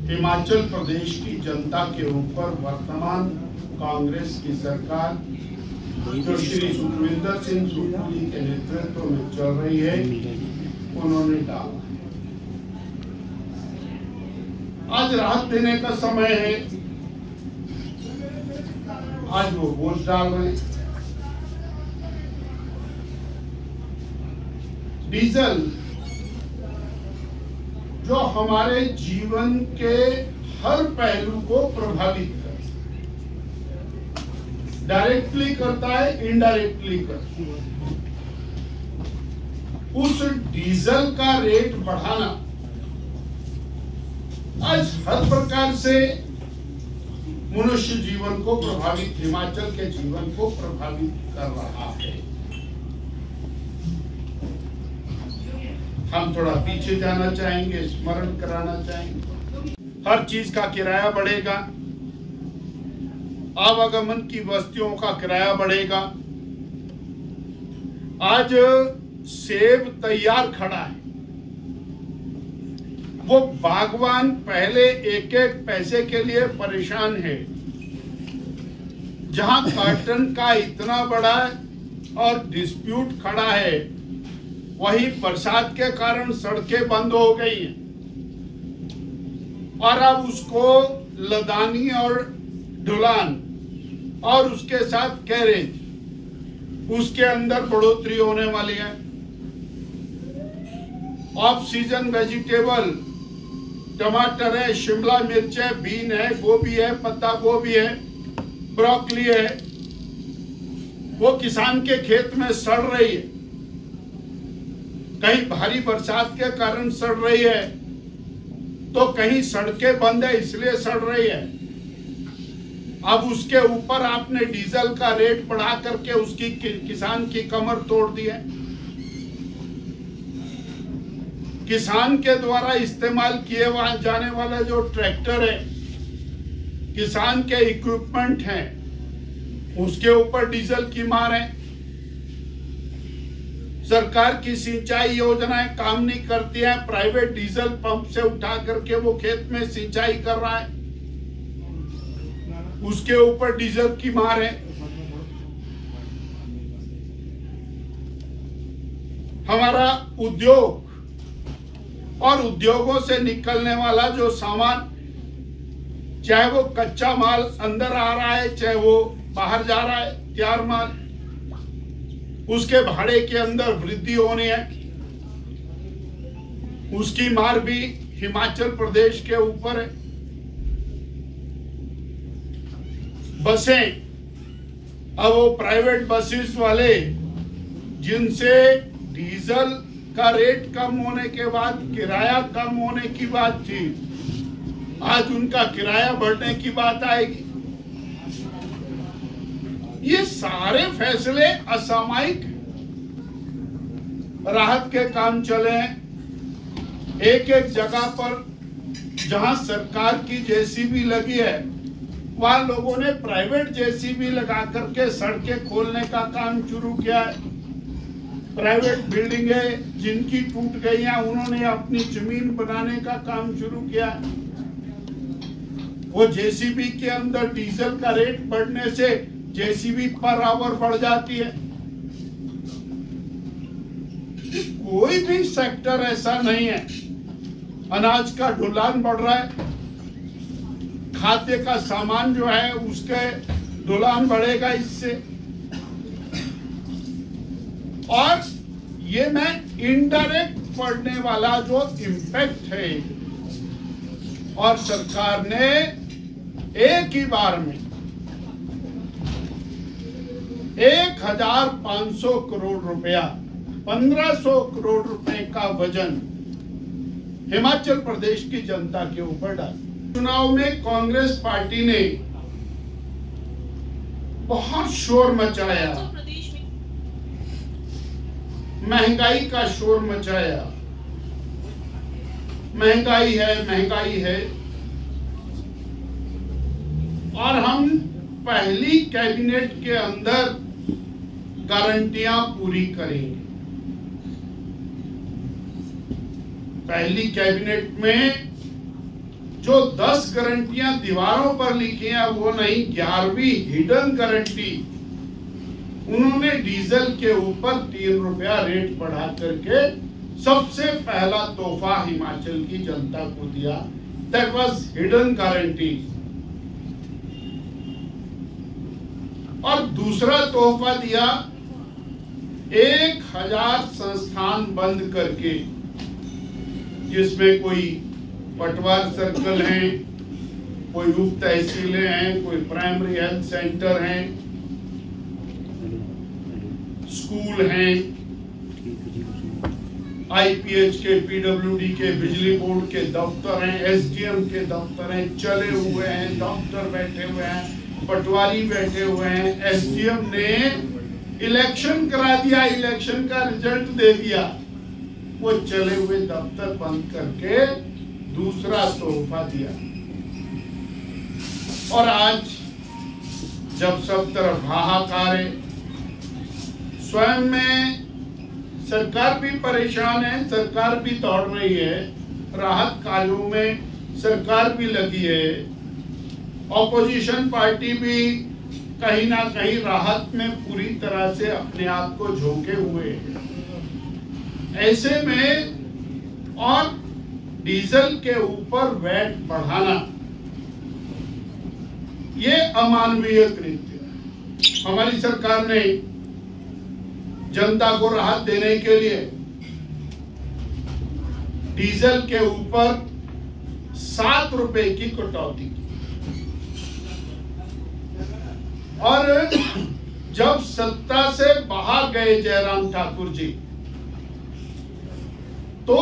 हिमाचल प्रदेश की जनता के ऊपर वर्तमान कांग्रेस की सरकार जो श्री सुखविंदर सिंह सुक्खू के नेतृत्व में चल रही है, उन्होंने डाला। आज राहत देने का समय है, आज वो बोझ डाल रहे हैं। डीजल जो हमारे जीवन के हर पहलू को प्रभावित करता है, डायरेक्टली करता है, इनडायरेक्टली करता है। उस डीजल का रेट बढ़ाना आज हर प्रकार से मनुष्य जीवन को प्रभावित, हिमाचल के जीवन को प्रभावित कर रहा है। हम थोड़ा पीछे जाना चाहेंगे, स्मरण कराना चाहेंगे। हर चीज का किराया बढ़ेगा, आवागमन की वस्तुओं का किराया बढ़ेगा। आज सेब तैयार खड़ा है, वो बागवान पहले एक एक पैसे के लिए परेशान है। जहां कार्टन का इतना बड़ा और डिस्प्यूट खड़ा है, वही बरसात के कारण सड़कें बंद हो गई हैं और अब उसको लदानी और ढुलान और उसके साथ कैरेज, उसके अंदर बढ़ोतरी होने वाली है। ऑफ सीजन वेजिटेबल, टमाटर है, शिमला मिर्च है, बीन है, गोभी है, पत्ता गोभी है, ब्रोकली है, वो किसान के खेत में सड़ रही है। कहीं भारी बरसात के कारण सड़ रही है, तो कहीं सड़कें बंद है इसलिए सड़ रही है। अब उसके ऊपर आपने डीजल का रेट बढ़ा करके उसकी किसान की कमर तोड़ दी है। किसान के द्वारा इस्तेमाल किए जाने वाला जो ट्रैक्टर है, किसान के इक्विपमेंट हैं, उसके ऊपर डीजल की मार है। सरकार की सिंचाई योजनाएं काम नहीं करती हैं, प्राइवेट डीजल पंप से उठा करके वो खेत में सिंचाई कर रहा है, उसके ऊपर डीजल की मार है। हमारा उद्योग और उद्योगों से निकलने वाला जो सामान, चाहे वो कच्चा माल अंदर आ रहा है, चाहे वो बाहर जा रहा है तैयार माल, उसके भाड़े के अंदर वृद्धि होनी है। उसकी मार भी हिमाचल प्रदेश के ऊपर है। बसें, अब वो प्राइवेट बसेस वाले जिनसे डीजल का रेट कम होने के बाद किराया कम होने की बात थी, आज उनका किराया बढ़ने की बात आएगी। ये सारे फैसले असामयिक राहत के काम चले हैं। एक एक जगह पर जहां सरकार की जेसीबी लगी है, वहां लोगों ने प्राइवेट जेसीबी लगा करके सड़कें खोलने का काम शुरू किया है। प्राइवेट बिल्डिंगें जिनकी टूट गई हैं, उन्होंने अपनी जमीन बनाने का काम शुरू किया है। वो जेसीबी के अंदर डीजल का रेट बढ़ने से जेसीबी पर आवर बढ़ जाती है। कोई भी सेक्टर ऐसा नहीं है। अनाज का ढुलान बढ़ रहा है, खाद्य का सामान जो है उसके ढुलान बढ़ेगा इससे। और ये मैं इनडायरेक्ट पड़ने वाला जो इम्पैक्ट है, और सरकार ने एक ही बार में 1500 करोड़ रुपया, 1500 करोड़ रुपए का वजन हिमाचल प्रदेश की जनता के ऊपर डाला। चुनाव में कांग्रेस पार्टी ने बहुत शोर मचाया, महंगाई का शोर मचाया। महंगाई है, महंगाई है। और हम पहली कैबिनेट के अंदर गारंटियां पूरी करेंगे। पहली कैबिनेट में जो 10 गारंटियां दीवारों पर लिखी हैं वो नहीं, 11वीं हिडन गारंटी उन्होंने डीजल के ऊपर 3 रुपया रेट बढ़ा करके सबसे पहला तोहफा हिमाचल की जनता को दिया। That was hidden guarantee. और दूसरा तोहफा दिया 1000 संस्थान बंद करके, जिसमें कोई पटवार सर्कल हैं, कोई उप तहसीलें हैं, कोई प्राइमरी हेल्थ सेंटर हैं, स्कूल हैं, आईपीएच के, पीडब्ल्यूडी के, बिजली बोर्ड के दफ्तर हैं, एसडीएम के दफ्तर हैं, चले हुए हैं, डॉक्टर बैठे हुए हैं, पटवारी बैठे हुए हैं। एसडीएम ने इलेक्शन करा दिया, इलेक्शन का रिजल्ट दे दिया, वो चले हुए दफ्तर बंद करके दूसरा तोहफा दिया। और आज जब सब तरफ हाहाकार है, स्वयं में सरकार भी परेशान है, सरकार भी दौड़ रही है, राहत कार्यों में सरकार भी लगी है, ऑपोजिशन पार्टी भी कहीं ना कहीं राहत में पूरी तरह से अपने आप को झोंके हुए हैं। ऐसे में और डीजल के ऊपर वैट बढ़ाना ये अमानवीय कृत्य है। हमारी सरकार ने जनता को राहत देने के लिए डीजल के ऊपर 7 रुपए की कटौती की। और जब सत्ता से बाहर गए जयराम ठाकुर जी, तो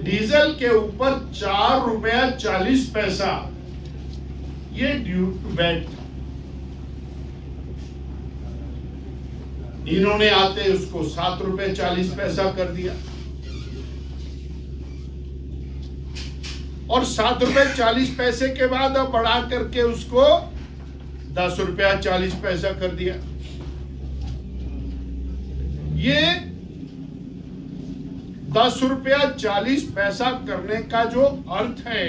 डीजल के ऊपर 4 रुपया 40 पैसा ये ड्यूटी वैट था। इन्होंने आते उसको 7 रुपए 40 पैसा कर दिया, और 7 रुपए 40 पैसे के बाद अब बढ़ा करके उसको 10 रुपया 40 पैसा कर दिया। ये 10 रुपया 40 पैसा करने का जो अर्थ है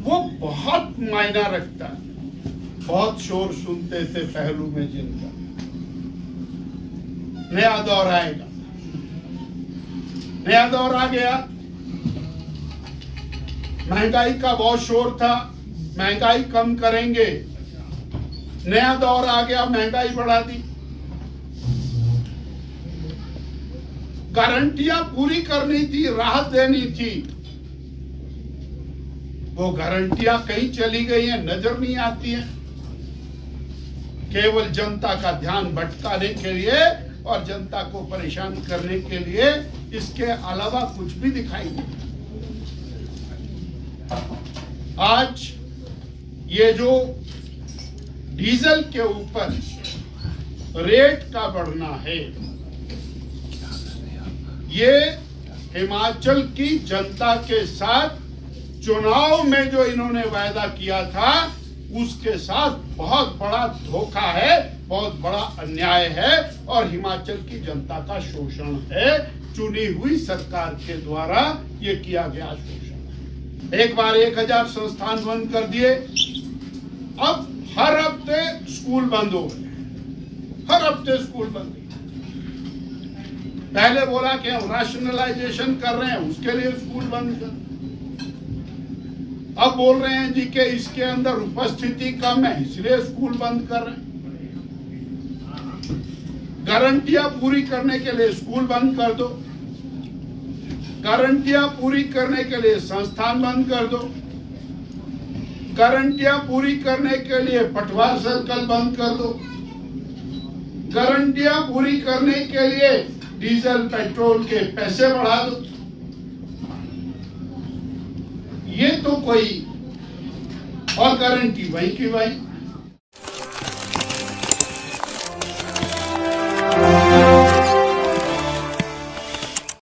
वो बहुत मायना रखता है। बहुत शोर सुनते थे पहलू में जिनका, नया दौर आएगा, नया दौर आ गया। महंगाई का बहुत शोर था, महंगाई कम करेंगे, नया दौर आ गया, महंगाई बढ़ा दी। गारंटियां पूरी करनी थी, राहत देनी थी, वो गारंटियां कहीं चली गई हैं, नजर नहीं आती हैं। केवल जनता का ध्यान भटकाने के लिए और जनता को परेशान करने के लिए, इसके अलावा कुछ भी दिखाई नहीं। आज ये जो डीजल के ऊपर रेट का बढ़ना है, ये हिमाचल की जनता के साथ चुनाव में जो इन्होंने वायदा किया था उसके साथ बहुत बड़ा धोखा है, बहुत बड़ा अन्याय है, और हिमाचल की जनता का शोषण है। चुनी हुई सरकार के द्वारा ये किया गया शोषण। एक बार 1000 संस्थान बंद कर दिए, अब हर हफ्ते स्कूल बंद हो गए, हर हफ्ते स्कूल बंद। पहले बोला कि हम राशनलाइजेशन कर रहे हैं, उसके लिए स्कूल बंद कर, अब बोल रहे हैं जी कि इसके अंदर उपस्थिति कम है इसलिए स्कूल बंद कर रहे हैं। गारंटियां पूरी करने के लिए स्कूल बंद कर दो, गारंटियां पूरी करने के लिए संस्थान बंद कर दो, गारंटियां पूरी करने के लिए पटवार सर्कल बंद कर दो, गारंटियां पूरी करने के लिए डीजल पेट्रोल के पैसे बढ़ा दो। ये तो कोई और गारंटी वही की वही।